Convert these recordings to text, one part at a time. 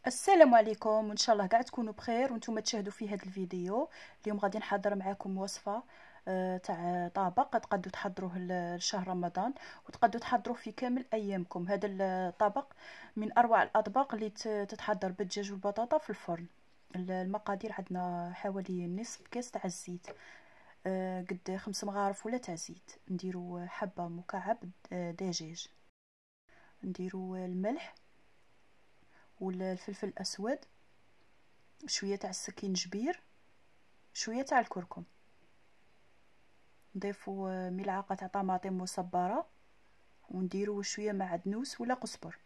السلام عليكم، وان شاء الله قاع تكونوا بخير وانتم تشاهدوا في هذا الفيديو. اليوم غادي نحضر معكم وصفه تاع طبق تقدروا تحضروه لشهر رمضان وتقدروا تحضروه في كامل ايامكم. هذا الطبق من اروع الاطباق اللي تتحضر بالدجاج والبطاطا في الفرن. المقادير عندنا حوالي نصف كاس تاع الزيت، قد 5 مغارف ولا تاع زيت. نديروا حبه مكعب دجاج، نديروا الملح والفلفل الاسود، شويه تاع السكينجبير، شويه تاع الكركم. نضيفوا ملعقه تاع طماطم مصبره، ونديروا شويه معدنوس ولا قزبر،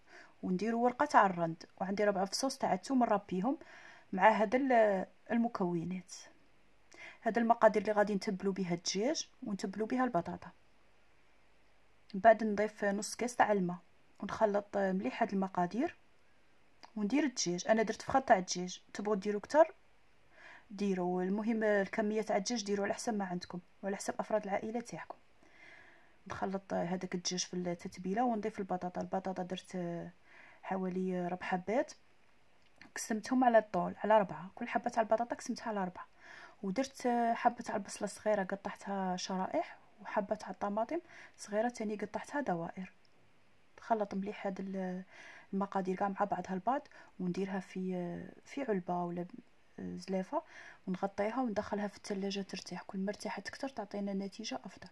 ونديروا ورقه تاع الرند، وعندي 4 فصوص تاع الثوم نربيهم مع هذا المكونات. هذا المقادير اللي غادي نتبلوا بها الدجاج ونتبلوا بها البطاطا. من بعد نضيف نص كاس تاع الماء ونخلط مليح هاد المقادير وندير الدجاج. انا درت فخاد تاع الدجاج، تبغوا ديروا كتر ديروا، المهم الكميه تاع الدجاج ديروا على حسب ما عندكم وعلى حسب افراد العائله تاعكم. نخلط هذاك الدجاج في التتبيله ونضيف البطاطا درت حوالي 4 حبات، قسمتهم على الطول على 4، كل حبه تاع البطاطا قسمتها على 4. ودرت حبه تاع البصله صغيره قطعتها شرائح، وحبه تاع الطماطم صغيره تاني قطعتها دوائر. نخلط مليح هاد المقادير كاع مع بعضها البعض، ونديرها في علبه ولا زلافه، ونغطيها وندخلها في الثلاجه ترتاح. كل ما ارتاحت اكثر تعطينا نتيجه افضل.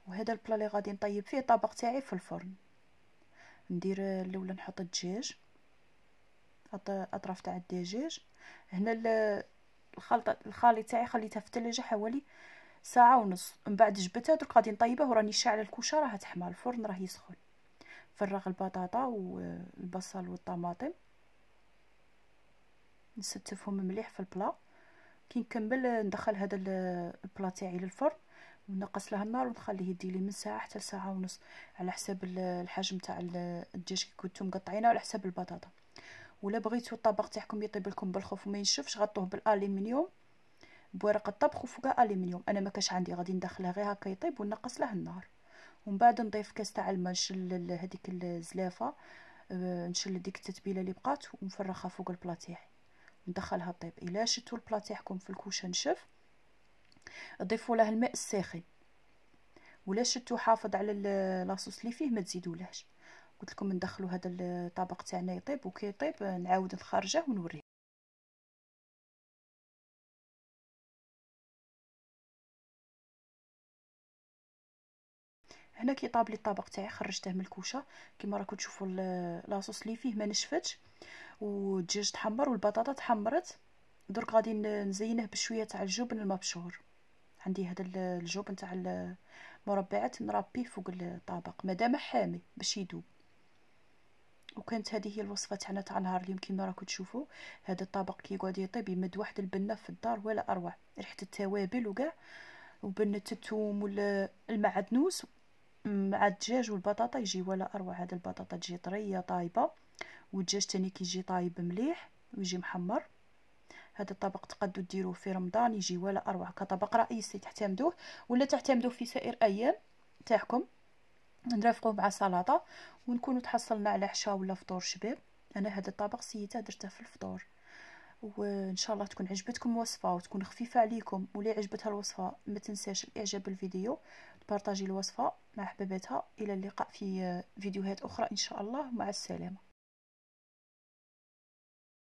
وهذا البلا اللي غادي نطيب فيه الطبق تاعي في الفرن. ندير الاولى نحط الدجاج، اطراف تاع الدجاج. هنا الخليط تاعي خليتها في الثلاجه حوالي ساعه ونص. من بعد جبتها درك غادي نطيبه وراني شاعله الكوشه راه تحمى، الفرن راه يسخن. نفرغ البطاطا والبصل والطماطم، نستفهم مليح في البلا. كي نكمل ندخل هذا البلا تاعي للفرن ونقص له النار ونخليه يدي لي من ساعه حتى ساعه ونص على حسب الحجم تاع الدجاج كي كنتو مقطعينه وعلى حسب البطاطا. ولا بغيتو الطبق تاعكم يطيب لكم بالخوف وما ينشفش، غطوه بالالومنيوم بورق الطبخ وفوقه الومنيوم. انا ما كاش عندي، غادي ندخلها غير هكا يطيب ونقص له النار. ومن بعد نضيف كاس تاع الماء، نشل هذيك الزلافه، نشل ديك التتبيله اللي بقات ونفرغها فوق البلا تاعي ندخلها طيب. الا شتو البلا تاعكم في الكوشه نشف ضيفوا له الماء الساخن، ولا شتو حافظ على لاصوص اللي فيه ما تزيدولهاش. قلت لكم ندخلوا هذا الطبق تاعنا يطيب، وكي يطيب نعاود نخرجه ونوريه. هنا كي طاب لي الطبق تاعي خرجته من الكوشه، كما راكم تشوفوا لاصوص اللي فيه ما نشفتش، والدجاج تحمر والبطاطا تحمرت. درك غادي نزينه بشويه تاع الجبن المبشور. عندي هذا الجبن تاع المربعات نربيه فوق الطبق مادام حامي باش يذوب. وكانت هذه هي الوصفه تاعنا تاع نهار اليوم. كيما راكم تشوفوا هذا الطبق كي يقعد يطيب يمد واحد البنه في الدار ولا اروع، ريحه التوابل وكاع وبنه الثوم ولا المعدنوس مع الدجاج والبطاطا يجي ولا اروع. هذا البطاطا تجي طريه طايبه، والدجاج تاني كيجي طايب مليح ويجي محمر. هذا الطبق تقدروا ديروه في رمضان يجي ولا اروع كطبق رئيسي تعتمدوه ولا تعتمدوه في سائر ايام تاعكم. نرافقوه مع سلطه ونكونوا تحصلنا على عشاء ولا فطور شباب. انا هذا الطبق سيته درته في الفطور. وان شاء الله تكون عجبتكم الوصفه وتكون خفيفه عليكم. واللي عجبتها الوصفه ما تنساش الاعجاب بالفيديو، تبارطاجي الوصفه مع حباباتها. الى اللقاء في فيديوهات اخرى ان شاء الله، مع السلامه.